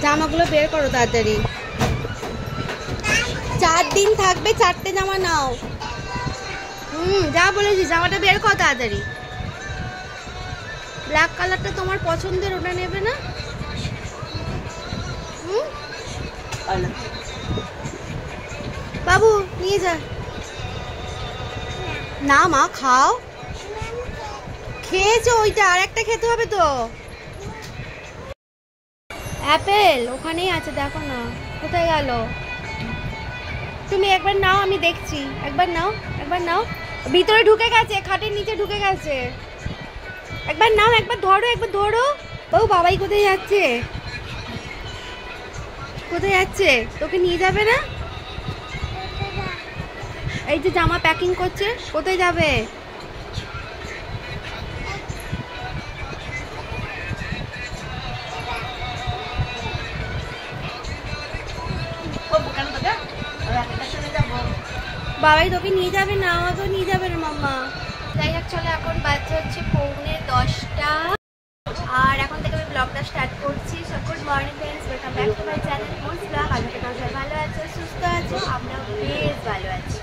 জামাগুলো বের করো তাড়াতাড়ি। 4 দিন থাকবে, 4টে জামা নাও। যা বলেছি, জামাটা বের করো তাড়াতাড়ি। ব্ল্যাক কালারটা তোমার পছন্দের, ওটা নেবে না? বাবু নিয়ে যা। না মা, খাও। খেয়েছো ওইটা, আর একটা খেতে হবে তো। অ্যাপেল ওখানেই আছে, দেখো না কোথায় গেল। তুমি একবার নাও, আমি দেখছি। একবার নাও, একবার নাও। ভিতরে ঢুকে গেছে, খাটের নিচে ঢুকে গেছে। একবার নাও, একবার ধরো, একবার ধরো। ও বাবাই কোথায় যাচ্ছে? কোথায় যাচ্ছে? তোকে নিয়ে যাবে না? এই যে জামা প্যাকিং করছে, কোথায় যাবে? বাবাই তোকে নিয়ে যাবে না? আমাকেও নিয়ে যাবে না মাম্মা। যাই হোক, চলো এখন বাজে হচ্ছে 9:45, আর এখন থেকে আমি ব্লগটা স্টার্ট করছি। সব good morning friends, welcome back to my channel Moj blog. আজকে তোমরা সবাই ভালো আছো, সুস্থ আছো, আমরাও বেশ ভালো আছি।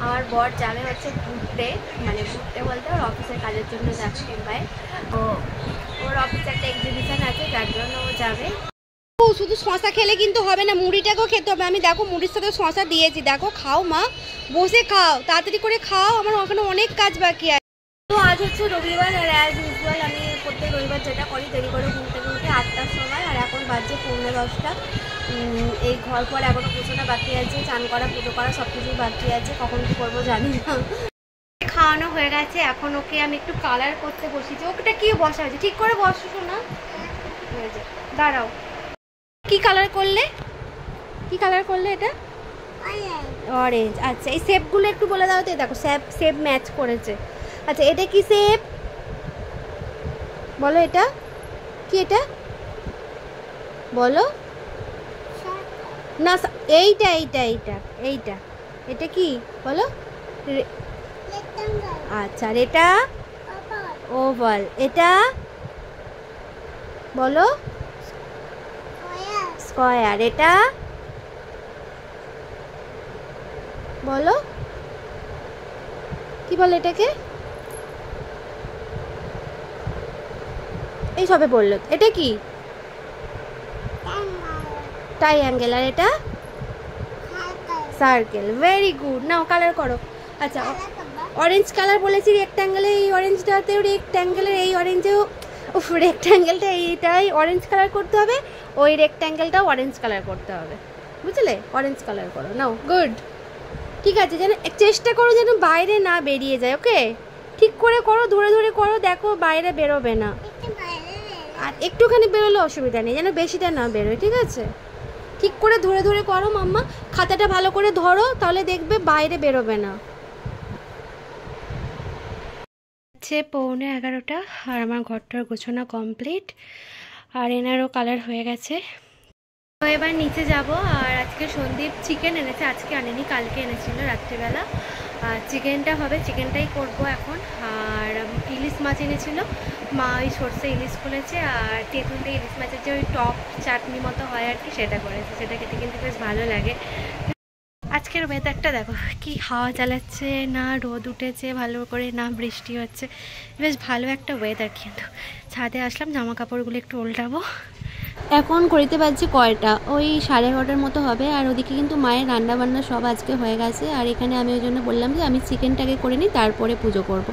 আমার বর যাবে হচ্ছে ঘুরতে, মানে ঘুরতে বলতে ওর অফিসের কাজের জন্য যাচ্ছে মুম্বাই। তো ওর অফিসে একটা এক্সিবিশন আছে, যার জন্য ও যাবে। ও শুধু শশা খেলে কিন্তু হবে না, মুড়িটাকেও খেতে হবে। আমি দেখো মুড়ির সাথে শশা দিয়েছি, দেখো খাও মা, বসে খাও, তাড়াতাড়ি করে খাও, আমার ওখানে অনেক কাজ বাকি আছে। তো আজ হচ্ছে রবিবার, আর অ্যাজ ইউজুয়াল আমি প্রত্যেক রবিবার যেটা করি, দেরি করে ঘুম থেকে উঠে 8টার সময়, আর এখন বাজছে 9:45। এই ঘর পর এখনও গোছানো বাকি আছে, চান করা, পুজো করা, সব কিছুই বাকি আছে। কখন কী করবো জানি না। খাওয়ানো হয়ে গেছে, এখন ওকে আমি একটু কালার করতে বসেছি। ওটা কি বসা হয়েছে, ঠিক করে বসো না, হয়েছে। দাঁড়াও, কি কালার করলে? কি কালার করলে এটা? অরেঞ্জ। আচ্ছা, এই শেপগুলো একটু বলে দাও তো। দেখো শেপ ম্যাচ করেছে। আচ্ছা, এটা কি শেপ বলো? এটা কি? এটা বলো না। এইটা এইটা এইটা এইটা এটা কি বলো? আচ্ছা, আর এটা ওভাল। এটা বলো স্কয়ার। এটা বলো কি বলো এটাকে? এই সবে বললো। এটা কি? ট্রাইঅ্যাঙ্গেল। আর এটা সার্কেল। ভেরি গুড, নাও কালার করো। আচ্ছা, অরেঞ্জ কালার বলেছি, রেক্ট্যাঙ্গেলে এই অরেঞ্জটাতেও, রেক্ট্যাঙ্গেলের এই অরেঞ্জেও, রেক্ট্যাঙ্গেলটা এইটাই অরেঞ্জ কালার করতে হবে, ওই রেক্ট্যাঙ্গেলটাও অরেঞ্জ কালার করতে হবে, বুঝলে? অরেঞ্জ কালার করো, নাও। গুড, ঠিক আছে। যেন চেষ্টা করো যেন বাইরে না বেরিয়ে যায়, ওকে? ঠিক করে করো, ধরে ধরে করো, দেখো বাইরে বেরোবে না। আর একটুখানি বেরোলে অসুবিধা নেই, যেন বেশিটা না বেরোয়, ঠিক আছে? ঠিক করে ধরে ধরে করো মাম্মা। খাতাটা ভালো করে ধরো, তাহলে দেখবে বাইরে বেরোবে না। 11:45, আর আমার ঘরটার গোছানো কমপ্লিট, আর এনারও কালার হয়ে গেছে। তো এবার নিচে যাব। আর আজকে সন্দীপ চিকেন এনেছে, আজকে আনেনি, কালকে এনেছিল রাত্রিবেলা। আর চিকেনটা হবে, চিকেনটাই করব এখন। আর ইলিশ মাছ এনেছিল মা, ওই সর্ষে ইলিশ করেছে, আর তেঁতুলটা ইলিশ মাছের যে ওই টক চাটনি মতো হয় আর কি, সেটা করেছে। সেটা খেতে কিন্তু বেশ ভালো লাগে। আজকের ওয়েদারটা দেখো, কি হাওয়া চালাচ্ছে, না রোদ উঠেছে ভালো করে, না বৃষ্টি হচ্ছে, বেশ ভালো একটা ওয়েদার। কিন্তু ছাদে আসলাম, জামা কাপড়গুলো একটু উল্টাবো। এখন করিতে পারছি কয়টা, ওই 11:30 মতো হবে। আর ওদিকে কিন্তু মায়ের রান্না বান্না সব আজকে হয়ে গেছে। আর এখানে আমি ওই জন্য বললাম যে আমি চিকেনটাকে করে নিই, তারপরে পুজো করব,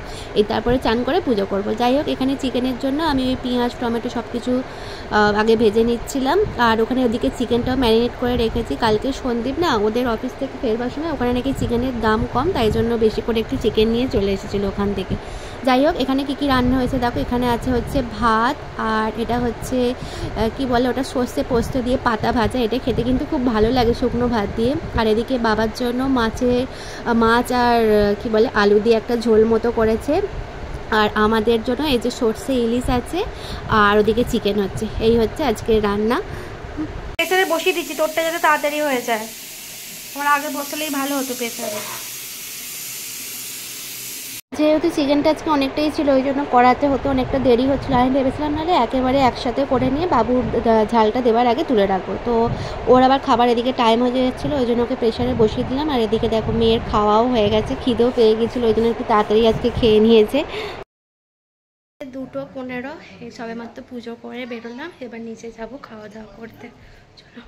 তারপরে চান করে পুজো করব। যাই হোক, এখানে চিকেনের জন্য আমি ওই পেঁয়াজ টমেটো সব কিছু আগে ভেজে নিচ্ছিলাম। আর ওখানে ওদিকে চিকেনটাও ম্যারিনেট করে রেখেছি। কালকে সন্দীপ না ওদের অফিস থেকে ফেরবার সময় ওখানে নাকি চিকেনের দাম কম, তাই জন্য বেশি করে একটু চিকেন নিয়ে চলে এসেছিলো ওখান থেকে। যাই হোক, এখানে কী কী রান্না হয়েছে দেখো। এখানে আছে হচ্ছে ভাত, আর এটা হচ্ছে কি বলে ওটা, সর্ষে পোস্ত দিয়ে পাতা ভাজা। এটা খেতে কিন্তু খুব ভালো লাগে শুকনো ভাত দিয়ে। আর এদিকে বাবার জন্য মাছ আর কি বলে আলু দিয়ে একটা ঝোল মতো করেছে। আর আমাদের জন্য এই যে সর্ষে ইলিশ আছে, আর ওদিকে চিকেন হচ্ছে। এই হচ্ছে আজকের রান্না। প্রেসারে বসিয়ে দিচ্ছি, তোরটা যাতে তাড়াতাড়ি হয়ে যায়। আমার আগে বসালেই ভালো হতো প্রেসারে। যেহেতু চিকেনটা আজকে অনেকটাই ছিল ওই জন্য করাতে হতো, অনেকটা দেরি হচ্ছিলো। আমি ভেবেছিলাম নাহলে একেবারে একসাথে করে নিয়ে বাবুর ঝালটা দেওয়ার আগে তুলে রাখবো। তো ওর আবার খাবার এদিকে টাইম হয়ে যাচ্ছিলো, ওই জন্য ওকে প্রেশারে বসিয়ে দিলাম। আর এদিকে দেখো মেয়ের খাওয়াও হয়ে গেছে, খিদেও পেয়ে গেছিলো, ওই জন্য একটু তাড়াতাড়ি আজকে খেয়ে নিয়েছে। 2:15 এই সবে মাত্র পুজো করে বেরোলাম, এবার নিচে যাব খাওয়া দাওয়া করতে। চলো।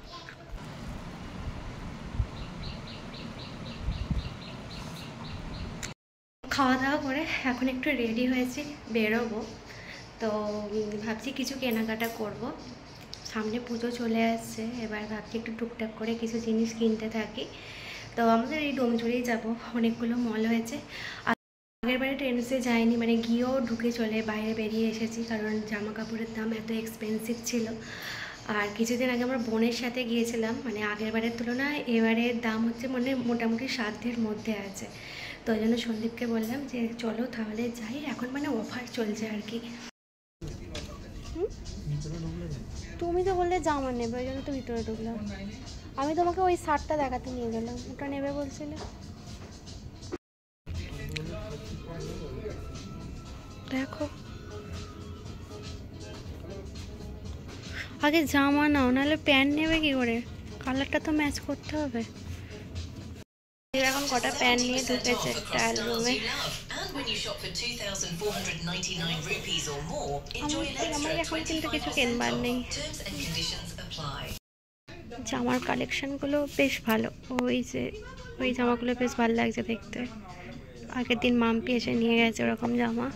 খাওয়া দাওয়া করে এখন একটু রেডি হয়েছি, বেরোবো। তো ভাবছি কিছু কেনাকাটা করব, সামনে পুজো চলে আসছে, এবার ভাবছি একটু টুকটাক করে কিছু জিনিস কিনতে থাকি। তো আমাদের এই ডোমজুড়েই যাব, অনেকগুলো মল হয়েছে। আগের বারে ট্রেন্ডসে যাইনি, মানে গিয়েও ঢুকে চলে বাইরে বেরিয়ে এসেছি, কারণ জামা কাপড়ের দাম এত এক্সপেন্সিভ ছিল। আর কিছুদিন আগে আমার বোনের সাথে গিয়েছিলাম, মানে আগের বারের তুলনায় এবারের দাম হচ্ছে মানে মোটামুটি সাধ্যের মধ্যে আছে। তো ওই জন্য সন্দীপকে বললাম যে চলো তাহলে যাই, এখন মানে অফার চলছে আর কি। তুমি তো বললে জামা নেবে, ওই জন্য তো ভিতরে ঢুকলাম। আমি তোমাকে ওই শার্টটা দেখাতে নিয়ে গেলাম, ওটা নেবে বলছিলে। দেখো আগে জামা নাও, নাহলে প্যান্ট নেবে কি করে, কালারটা তো ম্যাচ করতে হবে। এখন কটা প্যান্ট নিয়ে ঢুকেছে ট্রায়াল রুমে। আমার এখন কিন্তু কিছু কেনবার নেই। জামার কালেকশনগুলো বেশ ভালো, ওই জামাগুলো বেশ ভালো লাগছে দেখতে। আগের দিন মাম্পি এসে নিয়ে গেছে ওরকম জামা।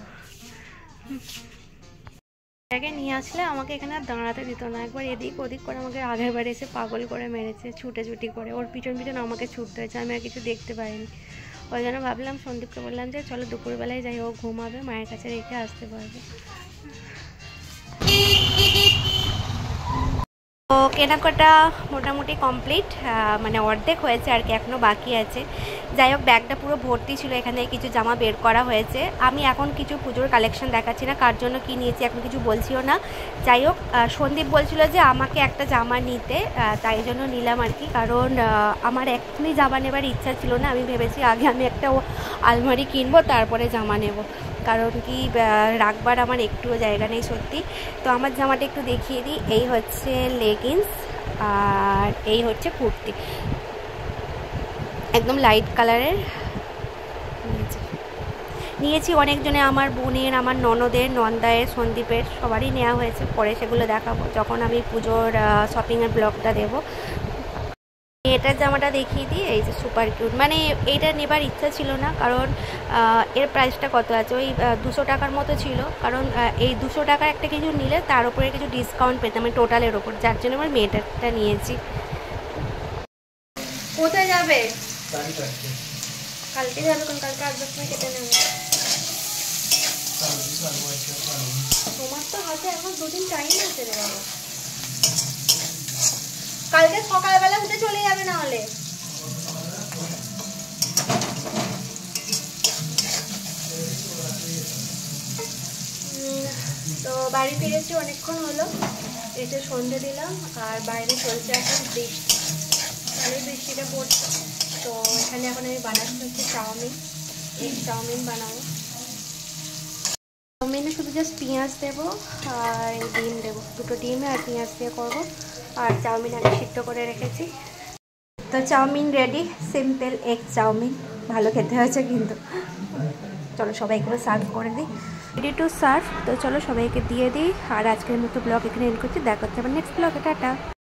আগে নিয়ে আসলে আমাকে এখানে আর দাঁড়াতে দিত না, একবার এদিক ওদিক করে আমাকে আগের বারে এসে পাগল করে মেরেছে, ছুটি করে। ওর পিছন আমাকে ছুটতে হয়েছে, আমি আর কিছু দেখতে পাইনি। ওই জন্য ভাবলাম, সন্দীপকে বললাম যে চলো দুপুরবেলায় যাই, ও ঘুমাবে, মায়ের কাছে রেখে আসতে পারবে। তো কেনাকাটা মোটামুটি কমপ্লিট, মানে অর্ধেক হয়েছে আর কি, এখনও বাকি আছে। যাই হোক, ব্যাগটা পুরো ভর্তি ছিল, এখানে কিছু জামা বের করা হয়েছে। আমি এখন কিছু পুজোর কালেকশন দেখাচ্ছি না, কার জন্য কি নিয়েছি এখন কিছু বলছিও না। যাই হোক, সন্দীপ বলছিল যে আমাকে একটা জামা নিতে, তাই জন্য নিলাম আর কি। কারণ আমার এখনই জামা নেবার ইচ্ছা ছিল না, আমি ভেবেছি আগে আমি একটা আলমারি কিনবো তারপরে জামা নেব, কারণ কি রাখবার আমার একটুও জায়গা নেই সত্যি। তো আমার জামাটা একটু দেখিয়ে দিই, এই হচ্ছে লেগিংস আর এই হচ্ছে কুর্তি, একদম লাইট কালারের নিয়েছি। অনেকজনে, আমার বোনের, আমার ননদের, নন্দায়ের, সন্দীপের সবারই নেওয়া হয়েছে। পরে সেগুলো দেখাবো যখন আমি পুজোর শপিংয়ের ব্লগটা দেবো। এটার জামাটা দেখিয়ে দিই, এই যে সুপার কিউট, মানে এইটা নেবার ইচ্ছা ছিল না, কারণ এর প্রাইসটা কত আছে, ওই 200 টাকার মতো ছিল। কারণ এই 200 টাকার একটা কিছু নিলে তার উপরে কিছু ডিসকাউন্ট পেতাম আমি টোটালের ওপর, যার জন্য আমার মেয়েটারটা নিয়েছি। কোথায় যাবে? কালকে যাবে, কোন কালকে আসবে সময় কেটে নেবে। তোমার তো হাতে এখন 2 দিন টাইম আছে রে বাবা, কালকে সকালবেলা উঠে চলে যাবে না হলে। তো বাড়ি ফিরেছি অনেকক্ষণ হলো, এসে সন্ধে দিলাম, আর বাইরে চলছে এখন বৃষ্টি, ভালোই বৃষ্টিটা পড়ছে। তো এখানে এখন আমি বানাচ্ছি হচ্ছে চাউমিন, এগ চাউমিন বানাবো। চাউমিনে শুধু জাস্ট পেঁয়াজ দেবো আর ডিম দেবো, 2টো ডিমে আর পেঁয়াজ দিয়ে করবো। আর চাউমিন আগে সিদ্ধ করে রেখেছি। তো chow mein ready, simple egg chow mein, ভালো খেতে হয়েছে কিন্তু। চলো সবাইকে সার্ভ করে দিই, রেডি টু সার্ভ। তো চলো সবাইকে দিয়ে দিই, আর আজকের মতো ব্লগ এখানে এন্ড করছি, দেখা হচ্ছে আবার নেক্সট ব্লগে, টাটা।